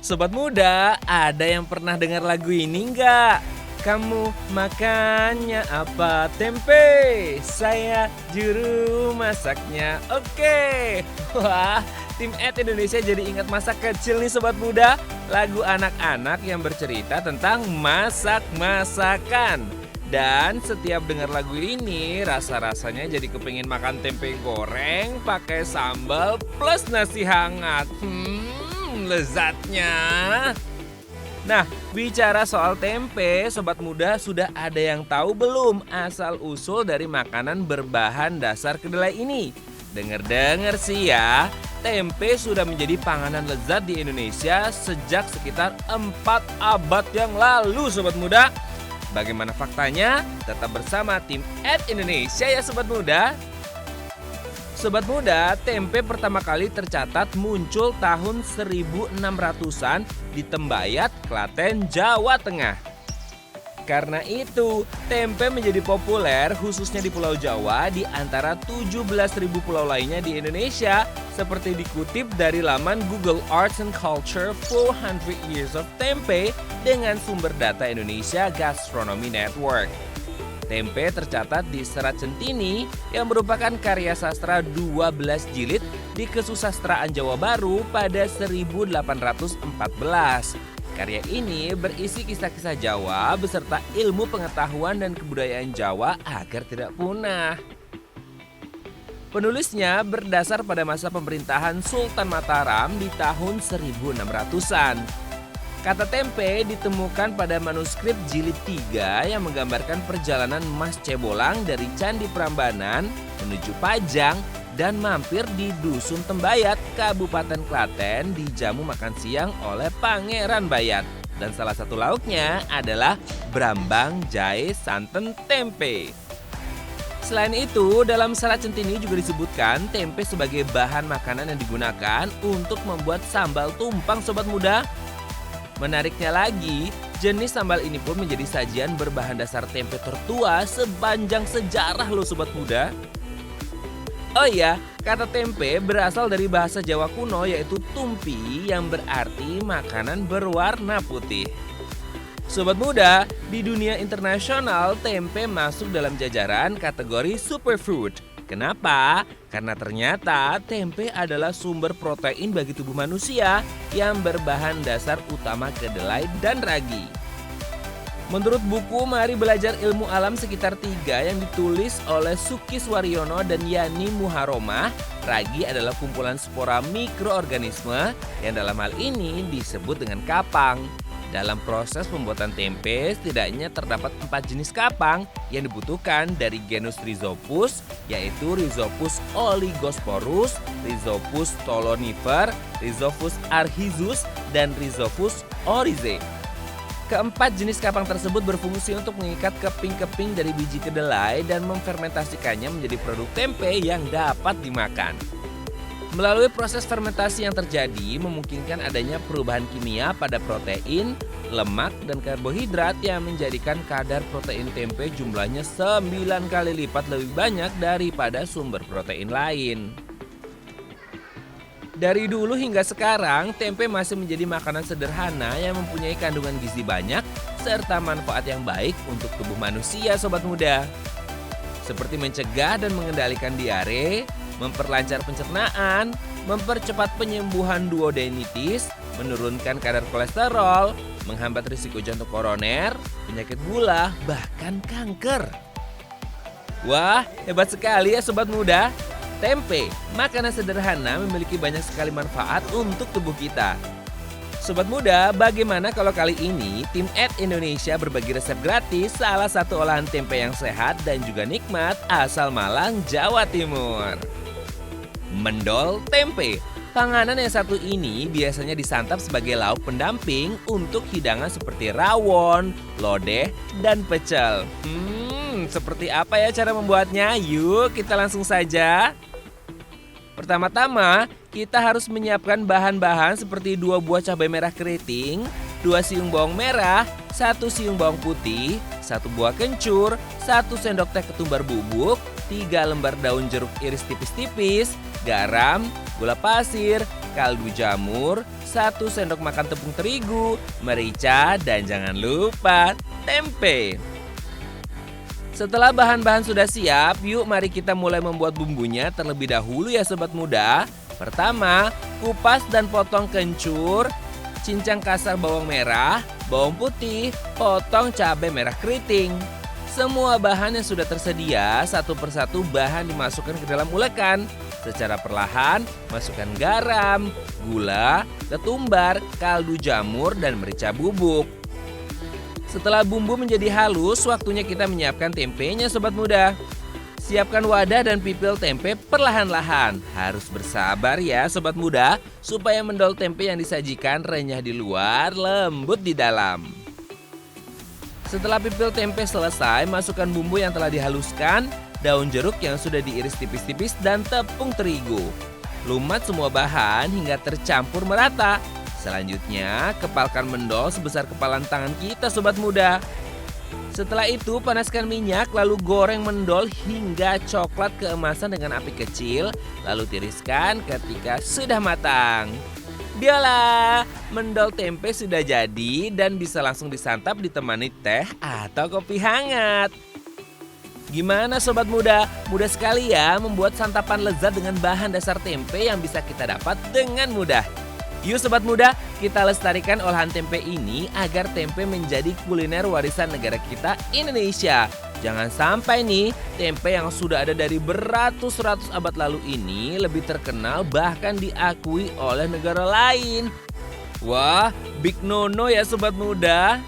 Sobat muda, ada yang pernah dengar lagu ini nggak? Kamu makannya apa? Tempe. Saya juru masaknya. Oke. Wah, tim Ed Indonesia jadi ingat masa kecil nih sobat muda. Lagu anak-anak yang bercerita tentang masak-masakan. Dan setiap dengar lagu ini, rasa-rasanya jadi kepingin makan tempe goreng pakai sambal plus nasi hangat. Lezatnya. Nah, bicara soal tempe, sobat muda sudah ada yang tahu belum asal-usul dari makanan berbahan dasar kedelai ini? Dengar-dengar sih ya, tempe sudah menjadi panganan lezat di Indonesia sejak sekitar 4 abad yang lalu, sobat muda. Bagaimana faktanya? Tetap bersama tim Ed Indonesia ya sobat muda. Sobat muda, tempe pertama kali tercatat muncul tahun 1600-an di Tembayat, Klaten, Jawa Tengah. Karena itu, tempe menjadi populer khususnya di Pulau Jawa di antara 17.000 pulau lainnya di Indonesia, seperti dikutip dari laman Google Arts and Culture 400 Years of Tempe dengan sumber data Indonesia Gastronomy Network. Tempe tercatat di Serat Centini yang merupakan karya sastra 12 jilid di Kesusastraan Jawa Baru pada 1814. Karya ini berisi kisah-kisah Jawa beserta ilmu pengetahuan dan kebudayaan Jawa agar tidak punah. Penulisnya berdasar pada masa pemerintahan Sultan Mataram di tahun 1600-an. Kata tempe ditemukan pada manuskrip jilid 3 yang menggambarkan perjalanan Mas Cebolang dari Candi Prambanan menuju Pajang dan mampir di Dusun Tembayat, Kabupaten Klaten dijamu makan siang oleh Pangeran Bayat. Dan salah satu lauknya adalah brambang jahe santen tempe. Selain itu, dalam Serat Centini juga disebutkan tempe sebagai bahan makanan yang digunakan untuk membuat sambal tumpang sobat muda. Menariknya lagi, jenis sambal ini pun menjadi sajian berbahan dasar tempe tertua sepanjang sejarah loh sobat muda. Oh iya, kata tempe berasal dari bahasa Jawa kuno yaitu tumpi yang berarti makanan berwarna putih. Sobat muda, di dunia internasional tempe masuk dalam jajaran kategori superfood. Kenapa? Karena ternyata tempe adalah sumber protein bagi tubuh manusia yang berbahan dasar utama kedelai dan ragi. Menurut buku Mari Belajar Ilmu Alam sekitar 3 yang ditulis oleh Sukis Waryono dan Yani Muharomah, ragi adalah kumpulan spora mikroorganisme yang dalam hal ini disebut dengan kapang. Dalam proses pembuatan tempe, setidaknya terdapat 4 jenis kapang yang dibutuhkan dari genus Rhizopus, yaitu Rhizopus oligosporus, Rhizopus stolonifer, Rhizopus arhizus, dan Rhizopus oryzae. Keempat jenis kapang tersebut berfungsi untuk mengikat keping-keping dari biji kedelai dan memfermentasikannya menjadi produk tempe yang dapat dimakan. Melalui proses fermentasi yang terjadi memungkinkan adanya perubahan kimia pada protein, lemak, dan karbohidrat yang menjadikan kadar protein tempe jumlahnya 9 kali lipat lebih banyak daripada sumber protein lain. Dari dulu hingga sekarang, tempe masih menjadi makanan sederhana yang mempunyai kandungan gizi banyak serta manfaat yang baik untuk tubuh manusia sobat muda. Seperti mencegah dan mengendalikan diare, memperlancar pencernaan, mempercepat penyembuhan duodenitis, menurunkan kadar kolesterol, menghambat risiko jantung koroner, penyakit gula, bahkan kanker. Wah, hebat sekali ya sobat muda. Tempe, makanan sederhana memiliki banyak sekali manfaat untuk tubuh kita. Sobat muda, bagaimana kalau kali ini tim Ed Indonesia berbagi resep gratis salah satu olahan tempe yang sehat dan juga nikmat asal Malang, Jawa Timur. Mendol tempe. Panganan yang satu ini biasanya disantap sebagai lauk pendamping untuk hidangan seperti rawon, lodeh, dan pecel. Seperti apa ya cara membuatnya? Yuk kita langsung saja. Pertama-tama, kita harus menyiapkan bahan-bahan seperti 2 buah cabai merah keriting, 2 siung bawang merah, 1 siung bawang putih, 1 buah kencur, 1 sendok teh ketumbar bubuk, 3 lembar daun jeruk iris tipis-tipis, garam, gula pasir, kaldu jamur, 1 sendok makan tepung terigu, merica, dan jangan lupa tempe. Setelah bahan-bahan sudah siap, yuk mari kita mulai membuat bumbunya terlebih dahulu ya sobat muda. Pertama, kupas dan potong kencur, cincang kasar bawang merah, bawang putih, potong cabai merah keriting. Semua bahan yang sudah tersedia, satu persatu bahan dimasukkan ke dalam ulekan. Secara perlahan, masukkan garam, gula, ketumbar, kaldu jamur, dan merica bubuk. Setelah bumbu menjadi halus, waktunya kita menyiapkan tempenya sobat muda. Siapkan wadah dan pipil tempe perlahan-lahan. Harus bersabar ya sobat muda, supaya mendol tempe yang disajikan renyah di luar, lembut di dalam. Setelah pipil tempe selesai, masukkan bumbu yang telah dihaluskan, daun jeruk yang sudah diiris tipis-tipis, dan tepung terigu. Lumat semua bahan hingga tercampur merata. Selanjutnya, kepalkan mendol sebesar kepalan tangan kita sobat muda. Setelah itu, panaskan minyak lalu goreng mendol hingga coklat keemasan dengan api kecil, lalu tiriskan ketika sudah matang. Dialah, mendol tempe sudah jadi dan bisa langsung disantap ditemani teh atau kopi hangat. Gimana sobat muda? Mudah sekali ya membuat santapan lezat dengan bahan dasar tempe yang bisa kita dapat dengan mudah. Yuk sobat muda, kita lestarikan olahan tempe ini agar tempe menjadi kuliner warisan negara kita Indonesia. Jangan sampai nih, tempe yang sudah ada dari beratus-ratus abad lalu ini lebih terkenal bahkan diakui oleh negara lain. Wah, big no-no ya sobat muda.